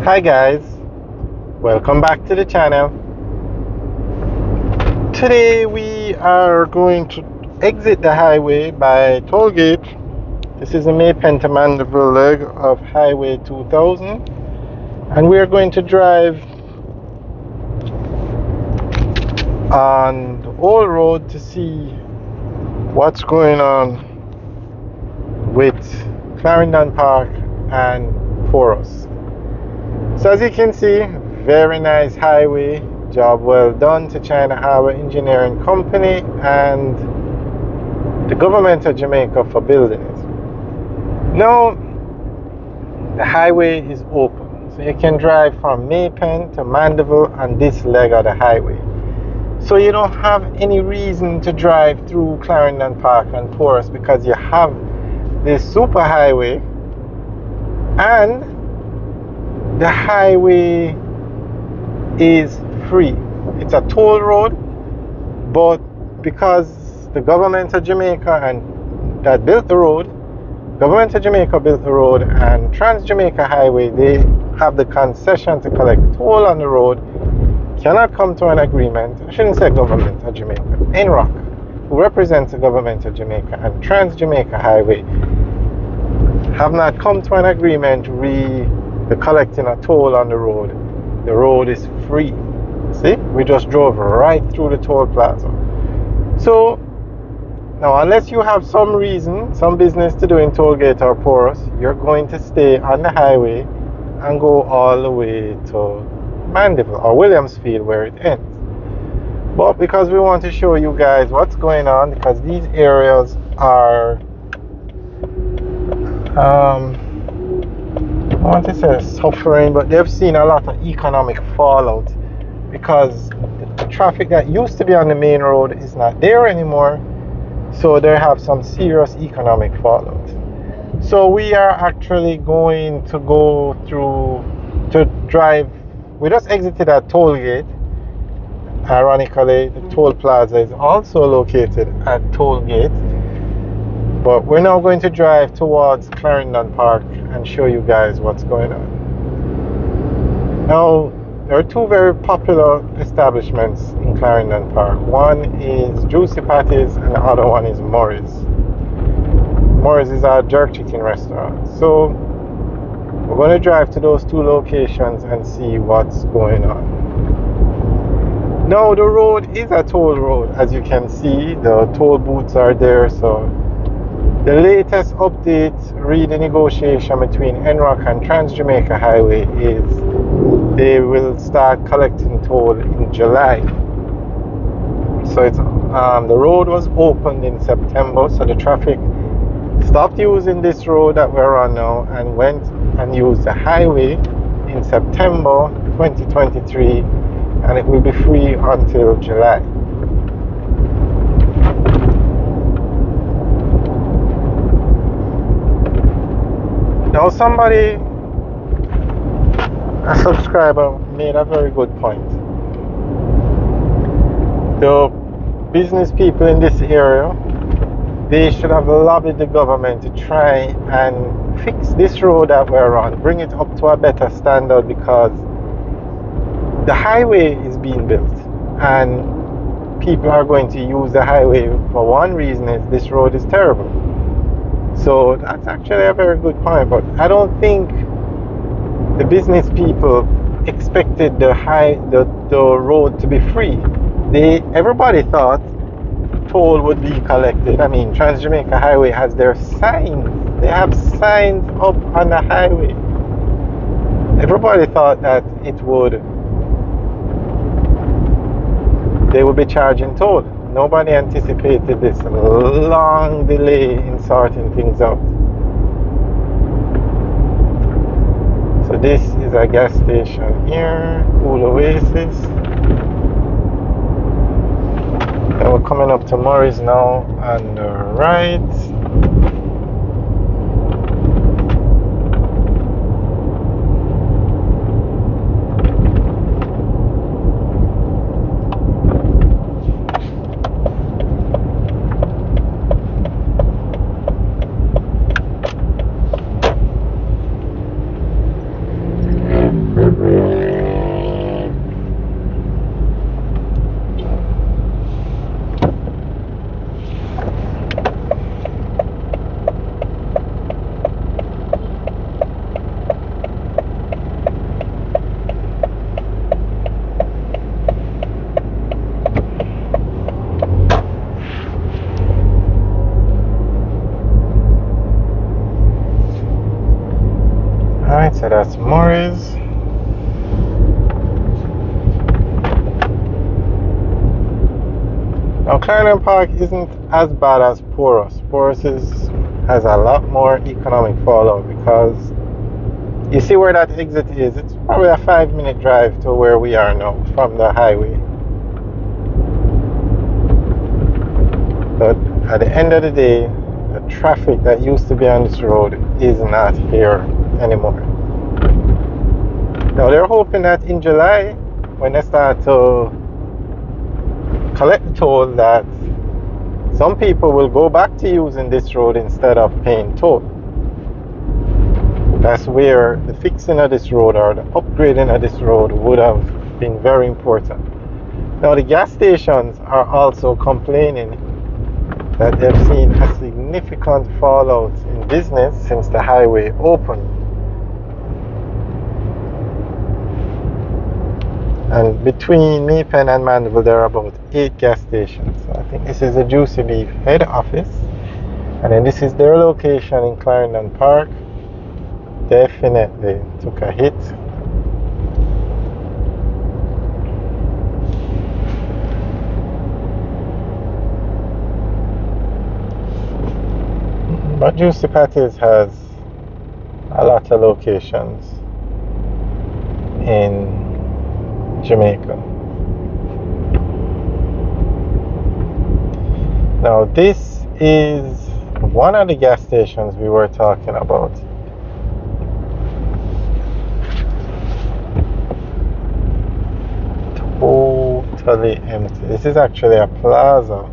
Hi guys, welcome back to the channel. Today we are going to exit the highway by Tollgate. This is the Maypen to Mandeville leg of Highway 2000, and we are going to drive on the old road to see what's going on with Clarendon Park and Moris. So as you can see, very nice highway. Job well done to China Harbour Engineering Company and the government of Jamaica for building it. Now the highway is open, so you can drive from Maypen to Mandeville on this leg of the highway. So you don't have any reason to drive through Clarendon Park and Moris because you have this super highway, and the highway is free. It's a toll road, but because the government of Jamaica and that built the road, government of Jamaica built the road, and Trans Jamaica Highway, they have the concession to collect toll on the road, cannot come to an agreement. I shouldn't say government of Jamaica, NROC, who represents the government of Jamaica, and Trans Jamaica Highway have not come to an agreement the collecting a toll on the road. The road is free. See, we just drove right through the toll plaza. So now, unless you have some reason, some business to do in Tollgate or Moris, you're going to stay on the highway and go all the way to Mandeville or Williamsfield where it ends. But because we want to show you guys what's going on, because these areas are I want to say suffering, but they've seen a lot of economic fallout because the traffic that used to be on the main road is not there anymore. So they have some serious economic fallout. So we are actually going to go through to drive. We just exited at Tollgate. Ironically, the toll plaza is also located at Tollgate. But we're now going to drive towards Clarendon Park and show you guys what's going on. Now, there are two very popular establishments in Clarendon Park. One is Juicy Patties and the other one is Moris. Moris is our jerk chicken restaurant. So we're going to drive to those two locations and see what's going on. Now the road is a toll road, as you can see. The toll booths are there. So the latest update, the negotiation between NROC and Trans Jamaica Highway is they will start collecting toll in July. So it's the road was opened in September, so the traffic stopped using this road that we're on now and went and used the highway in September 2023, and it will be free until July. Now somebody, a subscriber, made a very good point. The business people in this area, they should have lobbied the government to try and fix this road that we're on, bring it up to a better standard, because the highway is being built and people are going to use the highway for one reason, is this road is terrible. So that's actually a very good point, but I don't think the business people expected the road to be free. Everybody thought toll would be collected. I mean, Trans Jamaica Highway has their signs. They have signs up on the highway. Everybody thought that they would be charging toll. Nobody anticipated this long delay in sorting things out. So this is a gas station here, Cool Oasis. And we're coming up to Moris now on the right. Alright, so that's Moris. Now Clarendon Park isn't as bad as Poros. Has a lot more economic fallout because you see where that exit is. It's probably a 5-minute drive to where we are now from the highway. But at the end of the day, the traffic that used to be on this road is not here anymore. Now they're hoping that in July, when they start to collect the toll, that some people will go back to using this road instead of paying toll. That's where the fixing of this road or the upgrading of this road would have been very important. Now the gas stations are also complaining that they've seen a significant fallout in business since the highway opened. And between Maypen and Mandeville, there are about 8 gas stations. So I think this is the Juicy Beef head office. And then this is their location in Clarendon Park. Definitely took a hit. But Juicy Patties has a lot of locations in Jamaica. Now this is one of the gas stations we were talking about. Totally empty. This is actually a plaza.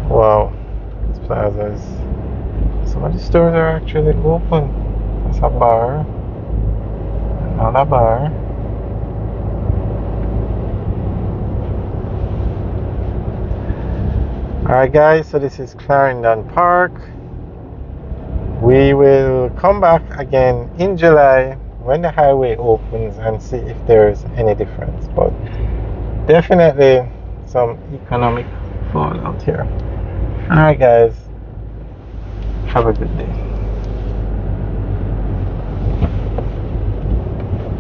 Wow, this plaza is... some of the stores are actually open. There's a bar. Another bar. Alright guys, so this is Clarendon Park. We will come back again in July when the highway opens and see if there's any difference. But definitely some economic fallout here. Alright guys, have a good day.